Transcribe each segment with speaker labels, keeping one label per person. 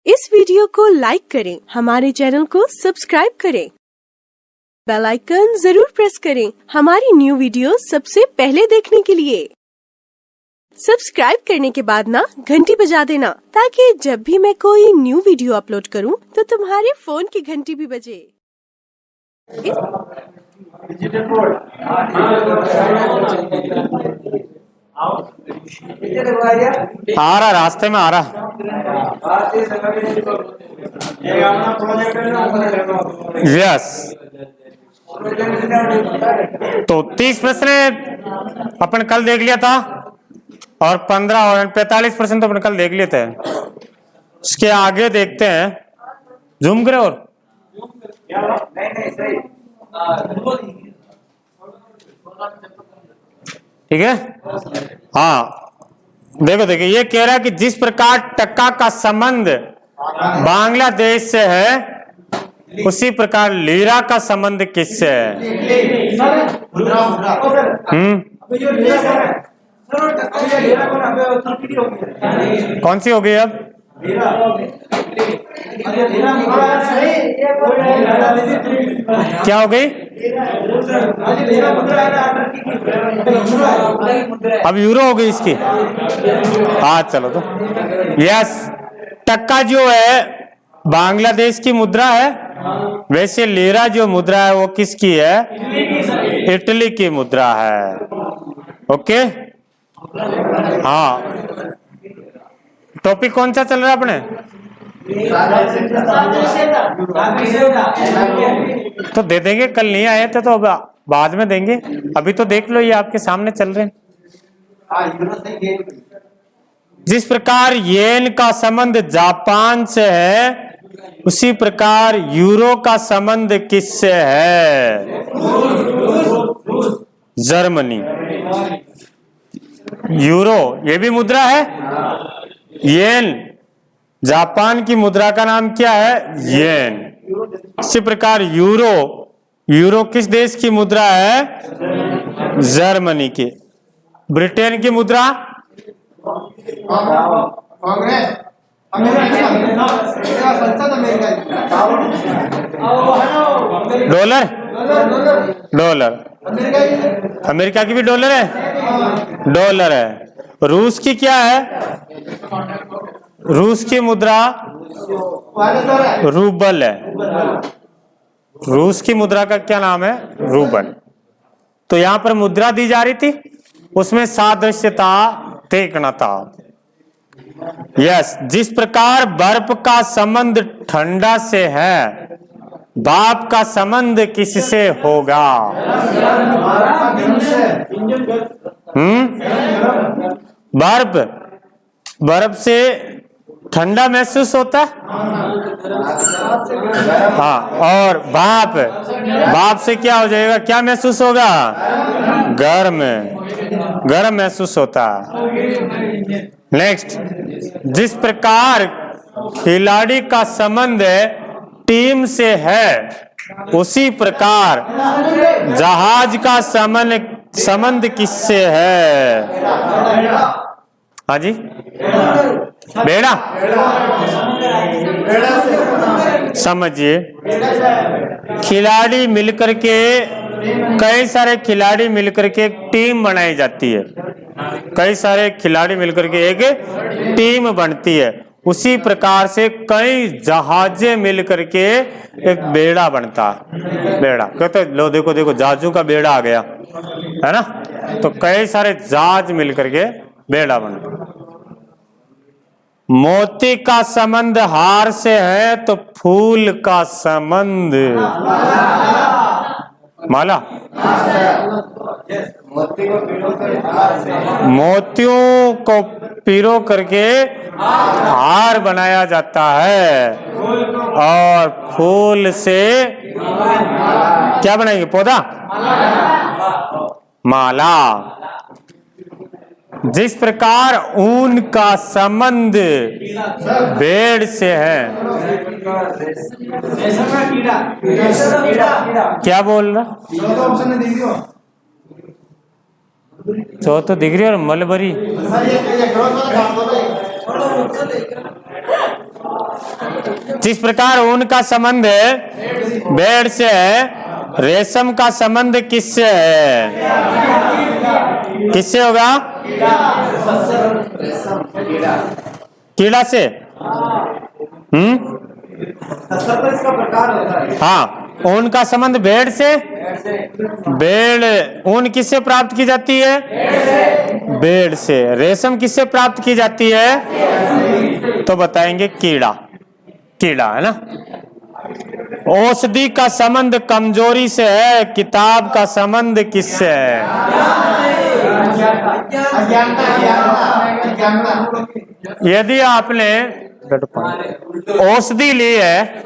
Speaker 1: इस वीडियो को लाइक करें, हमारे चैनल को सब्सक्राइब करें, बेल आइकन जरूर प्रेस करें हमारी न्यू वीडियो सबसे पहले देखने के लिए। सब्सक्राइब करने के बाद ना घंटी बजा देना, ताकि जब भी मैं कोई न्यू वीडियो अपलोड करूं तो तुम्हारे फोन की घंटी भी बजे।
Speaker 2: आ रहा, रास्ते में आ रहा। यस, तो 30 प्रश्न अपन कल देख लिया था और 15 और 45% तो अपन कल देख लिए थे। उसके आगे देखते हैं, जूम करे और ठीक है। हाँ देखो देखिए, ये कह रहा है कि जिस प्रकार टक्का का संबंध बांग्लादेश से है, उसी प्रकार लीरा का संबंध किससे है? कौन सी हो गई अब? क्या हो गई? अब यूरो हो गई इसकी। हाँ चलो, तो यस, टक्का जो है बांग्लादेश की मुद्रा है, वैसे लीरा जो मुद्रा है वो किसकी है? इटली की मुद्रा है। ओके, हाँ। टॉपिक कौन सा चल रहा है अपने? तो दे देंगे, कल नहीं आए थे तो बाद में देंगे। अभी तो देख लो, ये आपके सामने चल रहे हैं। जिस प्रकार येन का संबंध जापान से है, उसी प्रकार यूरो का संबंध किससे है? जर्मनी। यूरो ये भी मुद्रा है, येन जापान की मुद्रा का नाम क्या है? येन। इसी प्रकार यूरो, यूरो किस देश की मुद्रा है? जर्मनी की। ब्रिटेन की मुद्रा? Congress, dollar, dollar. अमेरिका की भी डॉलर है, डॉलर है। रूस की क्या है? रूस की मुद्रा रूबल है। रूस की मुद्रा का क्या नाम है? रूबल। तो यहां पर मुद्रा दी जा रही थी, उसमें सादृश्यता देखना था। यस, जिस प्रकार बर्फ का संबंध ठंडा से है, भाप का संबंध किससे होगा? बर्फ, बर्फ से ठंडा महसूस होता है, हाँ। और भाप, भाप से क्या हो जाएगा? क्या महसूस होगा? गर्म, गर्म महसूस होता है। नेक्स्ट, जिस प्रकार खिलाड़ी का संबंध टीम से है, उसी प्रकार जहाज का संबंध किससे है? हाँ जी, बेड़ा। समझिए, खिलाड़ी मिलकर के, कई सारे खिलाड़ी मिलकर के एक टीम बनाई जाती है, कई सारे खिलाड़ी मिलकर के एक टीम बनती है। उसी प्रकार से कई जहाजें मिलकर के एक बेड़ा बनता है। बेड़ा कहते, लो देखो देखो, जहाजों का बेड़ा आ गया, है ना। तो कई सारे जहाज मिलकर के बेड़ा बनता। मोती का संबंध हार से है, तो फूल का संबंध माला। मोतियों को पिरो करके हार बनाया जाता है, और फूल से क्या बनाएंगे? पौधा, माला। जिस प्रकार ऊन का संबंध भेड़ से है, क्या बोल रहा? चौथा दिख रही और मलबरी। जिस प्रकार ऊन का संबंध भेड़ से है, रेशम का संबंध किससे है? किससे होगा? कीड़ा से।
Speaker 3: इसका प्रकार होता है।
Speaker 2: हाँ, ऊन का संबंध भेड़ से। भेड़ ऊन किससे प्राप्त की जाती है? भेड़ से। रेशम किससे प्राप्त की जाती है? तो बताएंगे कीड़ा। कीड़ा है ना। औषधि का संबंध कमजोरी से है, किताब का संबंध किससे है? यदि आपने औषधि ली है,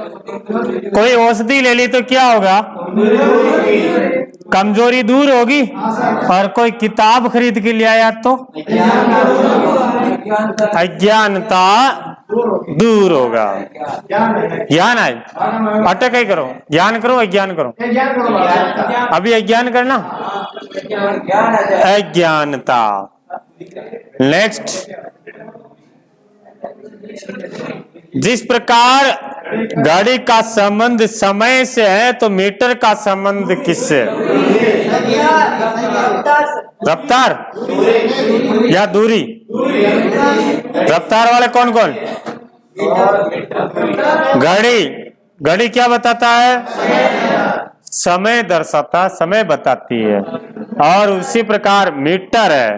Speaker 2: कोई औषधि ले ली तो क्या होगा? कमजोरी दूर होगी। और कोई किताब खरीद के ले आया तो अज्ञानता दूर होगा। ज्ञान आए, अटक ही करो, ज्ञान करो अज्ञान करो। अभी अज्ञान करना, अज्ञानता। नेक्स्ट, जिस प्रकार गाड़ी का संबंध समय से है तो मीटर का संबंध किससे? रफ्तार या दूरी? रफ्तार वाले कौन कौन? घड़ी। घड़ी क्या बताता है? समय दर्शाता, समय बताती है। और उसी प्रकार मीटर है,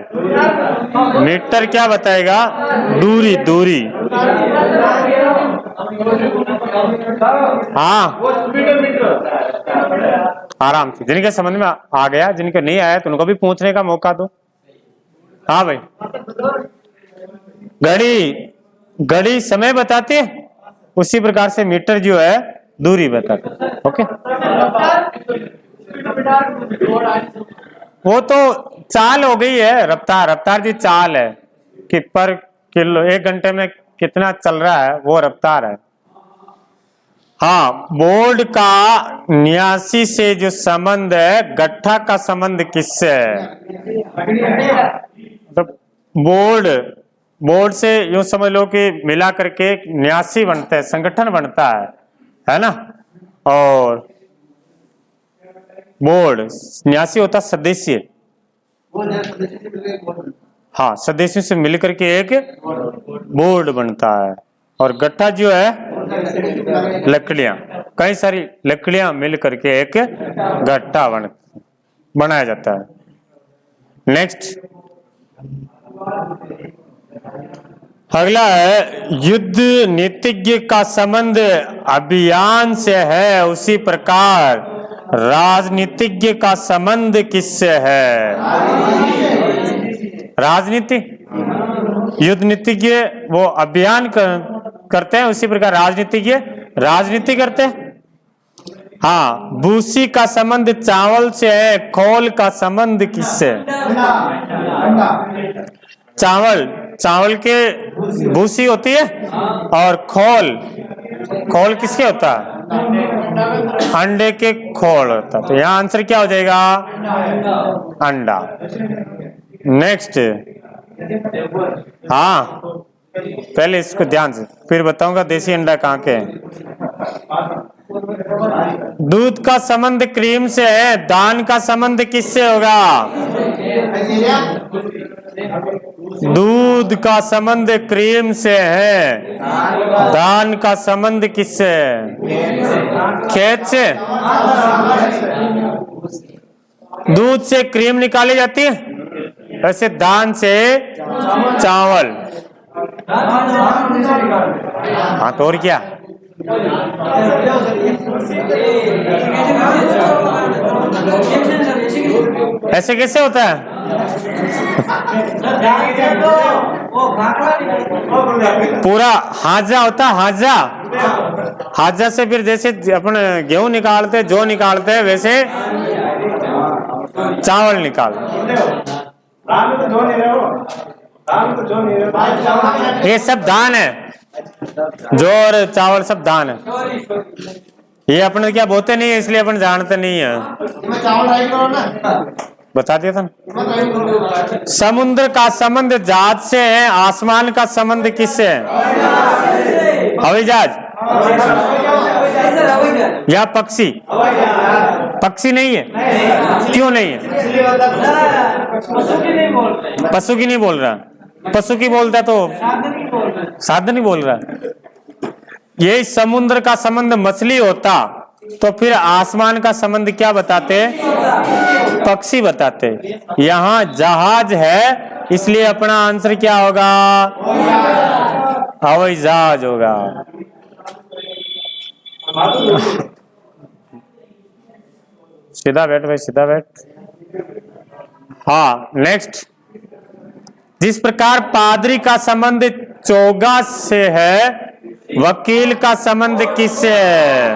Speaker 2: मीटर क्या बताएगा? दूरी, दूरी। हाँ, आराम से। जिनके समझ में आ गया, जिनके नहीं आया तो उनको भी पूछने का मौका दो। हाँ भाई, घड़ी, घड़ी समय बताते है, उसी प्रकार से मीटर जो है दूरी बताते है। ओके, वो तो चाल हो गई है। रफ्तार, रफ्तार जी चाल है कि पर किलो 1 घंटे में कितना चल रहा है, वो रफ्तार है। हाँ, बोर्ड का 89 से जो संबंध है, गट्ठा का संबंध किससे है? तो बोर्ड, बोर्ड से यूं समझ लो कि मिला करके 89 बनते हैं, संगठन बनता है ना। और बोर्ड 89 होता सदस्य। हाँ, सदस्यों से मिलकर के एक बोर्ड बनता है। और गट्ठा जो है लकड़ियां, कई सारी लकड़ियां मिल करके एक गट्ठा बनाया जाता है। नेक्स्ट, अगला है युद्ध नीतिज्ञ का संबंध अभियान से है, उसी प्रकार राजनीतिज्ञ का संबंध किससे है? राजनीति। युद्ध नीतिज्ञ वो अभियान करते हैं, उसी प्रकार राजनीतिज्ञ राजनीति करते हैं। हाँ, भूसी का संबंध चावल से है, खोल का संबंध किससे? चावल, चावल के भूसी होती है, और खोल, खोल किसके होता है? अंडे के खोल होता है। तो यहाँ आंसर क्या हो जाएगा? अंडा। नेक्स्ट, हाँ, पहले इसको ध्यान से, फिर बताऊंगा देसी अंडा कहाँ के है। दूध का संबंध क्रीम से है, दान का संबंध किससे होगा? दूध का संबंध क्रीम से है, दान का संबंध किससे है? खेत से। दूध से क्रीम निकाली जाती है, वैसे दान से चावल। हाँ, तो और क्या? ऐसे कैसे होता है? पूरा हाजा होता है, हाजा। हाजा से फिर जैसे अपन गेहूं निकालते, जो निकालते हैं, वैसे चावल निकालते। ये सब दान है, जो और चावल सब दान है। ये अपन क्या बोलते नहीं है, इसलिए अपन जानते नहीं है। बता दिया था। समुद्र का संबंध जात से है, आसमान का संबंध किससे है? हवाईजहाज या पक्षी? पक्षी नहीं है, क्यों नहीं है? पशु की नहीं बोल रहा, पशु की बोलता तो साधन ही बोल रहा। यही समुद्र का संबंध मछली होता तो फिर आसमान का संबंध क्या बताते? पक्षी बताते। यहाँ जहाज है इसलिए अपना आंसर क्या होगा? हवाई जहाज होगा। सीधा बैठ भाई, सीधा बैठ। हाँ, नेक्स्ट। जिस प्रकार पादरी का संबंध चोगा से है, वकील का संबंध किससे है?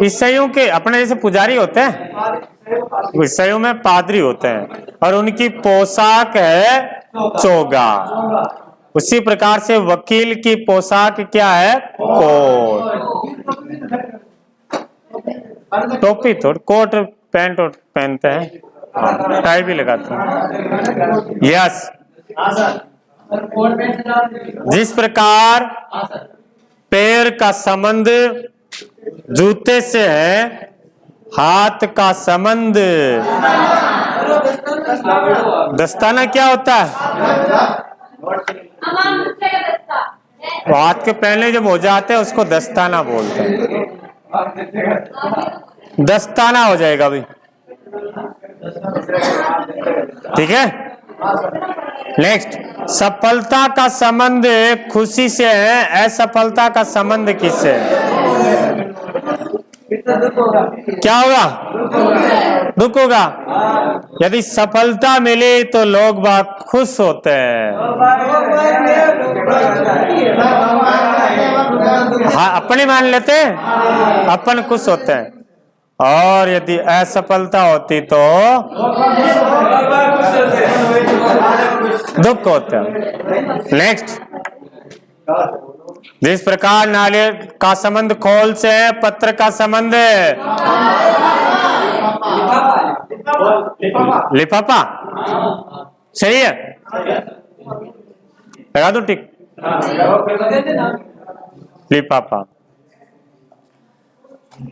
Speaker 2: ईसाइयों के अपने जैसे पुजारी होते हैं, ईसाइयों में पादरी होते हैं और उनकी पोशाक है चोगा। उसी प्रकार से वकील की पोशाक क्या है? कोट। टोपी तो कोट पैंट पहनते हैं, टाई भी लगाते हैं। यस। जिस प्रकार पैर का संबंध जूते से है, हाथ का संबंध दस्ताना क्या होता है? हाथ के पहले जब हो जाते हैं उसको दस्ताना बोलते हैं। दस्ताना हो जाएगा भाई, ठीक है। नेक्स्ट, सफलता का संबंध खुशी से है, असफलता का संबंध किससे है? क्या होगा? दुख होगा। यदि सफलता मिले तो लोग बात खुश होते हैं। हाँ, अपने मान लेते हैं, अपन खुश होते हैं। और यदि असफलता होती तो दुख होता है। नेक्स्ट, जिस प्रकार नारियल का संबंध खोल से है, पत्र का संबंध लिफाफा। सही है, लगा दो टिक। लिफाफा।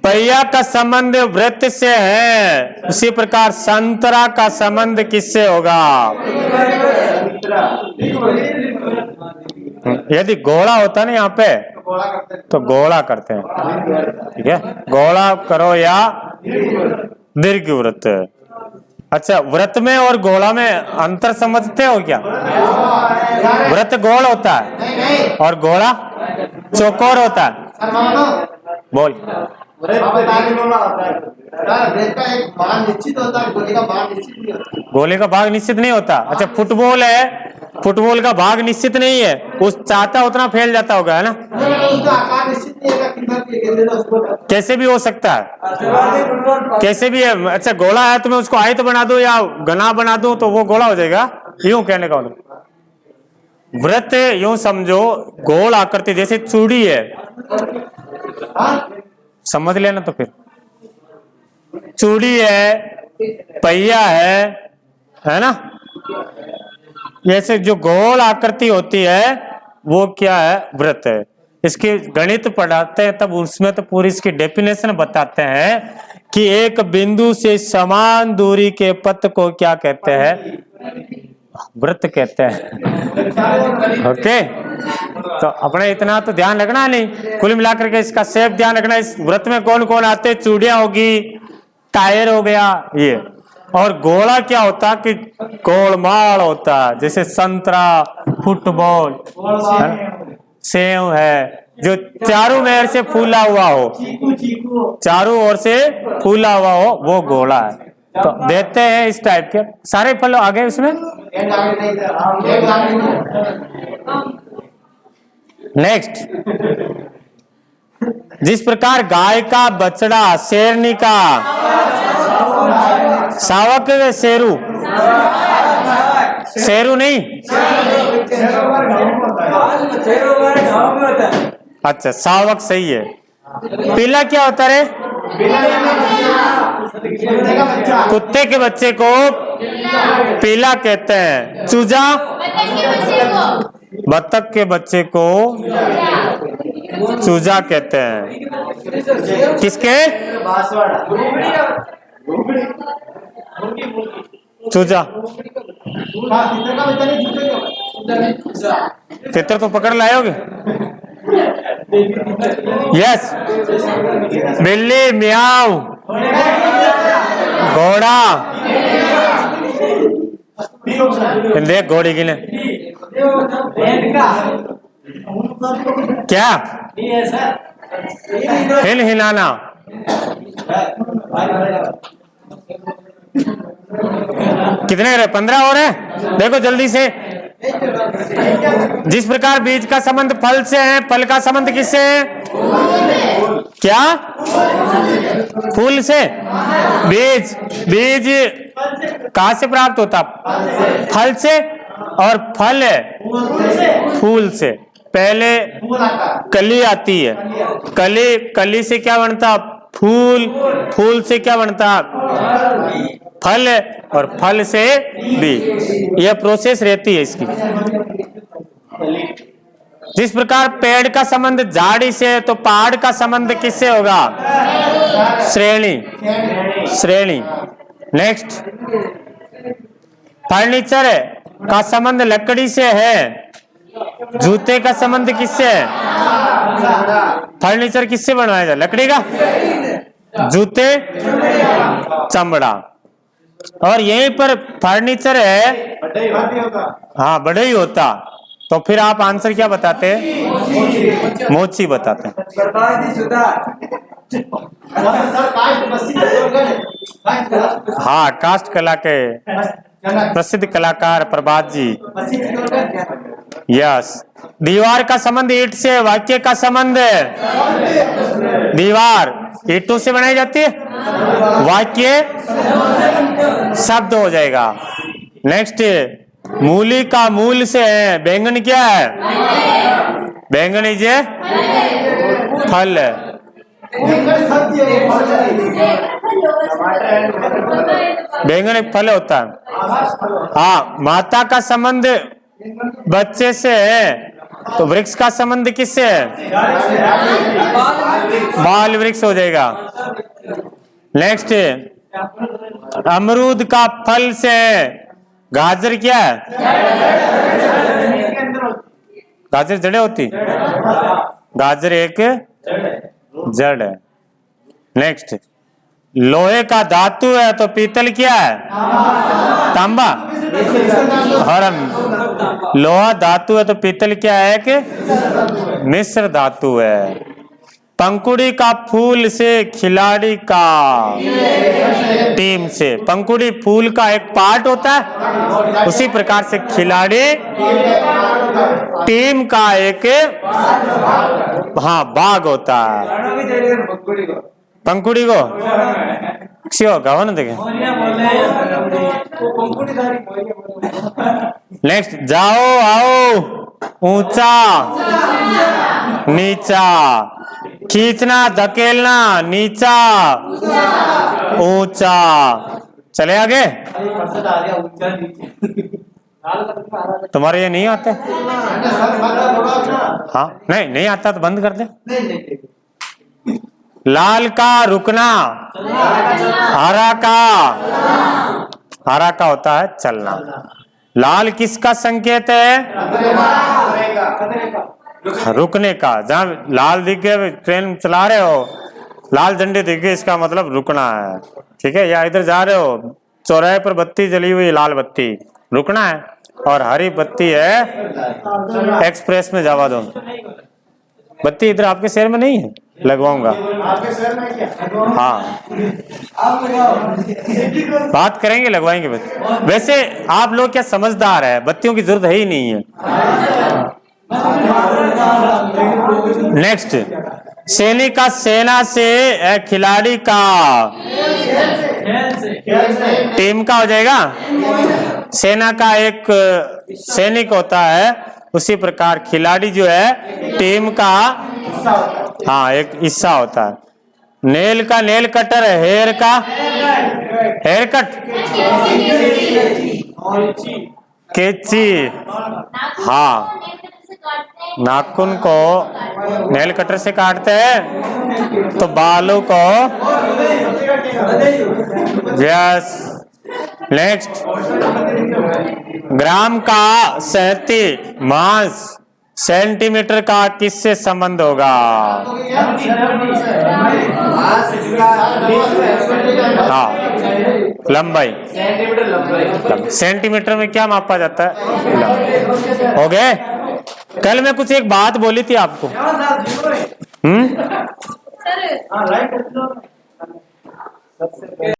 Speaker 2: पहिया का संबंध वृत्त से है, उसी प्रकार संतरा का संबंध किससे होगा? यदि घोड़ा होता ना यहाँ पे तो घोड़ा करते हैं, ठीक है। घोड़ा करो या दीर्घ वृत्त। अच्छा, व्रत में और घोड़ा में अंतर समझते हो क्या? व्रत गोल होता है और घोड़ा चौकोर होता है। बोल। गोले का भाग निश्चित नहीं होता। अच्छा, फुटबॉल है, फुटबॉल का भाग निश्चित नहीं है, उस चाहता उतना फैल जाता होगा, है ना? कैसे भी हो सकता है, कैसे भी है। अच्छा, गोला है तो मैं उसको आयत बना दूं या घना बना दूं तो वो गोला हो जाएगा, यूं कहने का मतलब। व्रत यूं समझो, गोल आकृति, जैसे चूड़ी है, समझ लेना। तो फिर चूड़ी है, पहिया है ना? जैसे जो गोल आकृति होती है वो क्या है? व्रत है। इसके गणित पढ़ाते हैं तब उसमें तो पूरी इसकी डेफिनेशन बताते हैं कि एक बिंदु से समान दूरी के पथ को क्या कहते हैं? व्रत कहते हैं। ओके, तो अपने इतना तो ध्यान रखना नहीं, कुल मिलाकर के इसका सेफ ध्यान रखना। इस व्रत में कौन कौन आते? चूड़ियां होगी, टायर हो गया ये, और गोला क्या होता कि गोलमाल होता है, जैसे संतरा, फुटबॉल, सेव है, जो चारों मेर से फूला हुआ हो, चारों ओर से फूला हुआ हो, वो गोला है। तो देते हैं इस टाइप के सारे फल आगे उसमें। नेक्स्ट, जिस प्रकार गाय का बछड़ा, शेरनी का, सावक, शेरू, शेरू नहीं, अच्छा सावक सही है। पीला क्या होता रे? कुत्ते के बच्चे को पीला कहते हैं। चूजा बत्तख के बच्चे को चूजा कहते हैं। किसके? चूजा। तितर तो पकड़ लाए होगे। यस। बिल्ली म्याऊ, घोड़ा देख घोड़ी की ने क्या हिल हिलाना। कितने रहे? 15 और है। देखो जल्दी से। जिस प्रकार बीज का संबंध फल से है, फल का संबंध किससे है? क्या? फूल से। बीज कहां से प्राप्त होता? फल से। और फल फूल से। पहले कली आती है। कली से क्या बनता? फूल। फूल से क्या बनता? फल। और फल से बीज। यह प्रोसेस रहती है इसकी। जिस प्रकार पेड़ का संबंध झाड़ी से है, तो पहाड़ का संबंध किससे होगा? श्रेणी। नेक्स्ट, फर्नीचर का संबंध लकड़ी से है। जूते का संबंध किससे है? फर्नीचर किससे बनवाया जाए? लकड़ी का। जूते चमड़ा। और यहीं पर फर्नीचर है। हाँ, बड़े ही होता। तो फिर आप आंसर क्या बताते? मोची बताते हैं। हाँ, कास्ट कला के प्रसिद्ध कलाकार प्रभात जी। यस। दीवार का संबंध ईंट से, वाक्य का संबंध दीवार ईंटों से बनाई जाती है, वाक्य शब्द हो जाएगा। नेक्स्ट, मूली का मूल से है। बैंगन क्या है? बैंगन इज फल। बैंगन एक फल होता है। हाँ, माता का संबंध बच्चे से है, तो वृक्ष का संबंध किससे है? बाल वृक्ष हो जाएगा। नेक्स्ट, अमरूद का फल से है। गाजर क्या है? गाजर जड़े होती। गाजर एक जड़ है। नेक्स्ट, लोहे का धातु है, तो पीतल क्या है? तांबा। और लोहा धातु है, तो पीतल क्या है? कि मिश्र धातु है। पंखुड़ी का फूल से, खिलाड़ी का टीम से। पंखुड़ी फूल का एक पार्ट होता है, उसी प्रकार से खिलाड़ी टीम का एक भाग होता है। पंखुड़ी को गवन देखे। नेक्स्ट, जाओ आओ, ऊंचा नीचा, खींचना धकेलना, नीचा ऊंचा। चले आगे। तुम्हारे ये नहीं आते? हाँ, नहीं आता तो बंद कर दे। लाल का रुकना, हरा का होता है चलना। लाल किसका संकेत है? रुकने का। जहां लाल दिख गए, ट्रेन चला रहे हो, लाल झंडे दिख गए, इसका मतलब रुकना है। ठीक है? या इधर जा रहे हो, चौराहे पर बत्ती जली हुई, लाल बत्ती, रुकना है। और हरी बत्ती है एक्सप्रेस में जावा दो। बत्ती इधर आपके शहर में नहीं है? लगवाऊंगा। हाँ, बात करेंगे, लगवाएंगे। वैसे आप लोग क्या समझदार है, बत्तियों की जरूरत है ही नहीं है। नेक्स्ट, सैनिक का सेना से, खिलाड़ी का टीम का हो जाएगा। सेना का एक सैनिक होता है, उसी प्रकार खिलाड़ी जो है टीम का हाँ एक हिस्सा होता है। नेल का नेल कटर, हेयर का हेयर कट, कैंची, हाँ, नाखून को नेल कटर से काटते हैं तो बालों को, यस। नेक्स्ट, ग्राम का 37 मास सेंटीमीटर का किससे संबंध होगा? हाँ, लंबाई, सेंटीमीटर में क्या मापा जाता है? हो गए? कल मैं कुछ एक बात बोली थी आपको,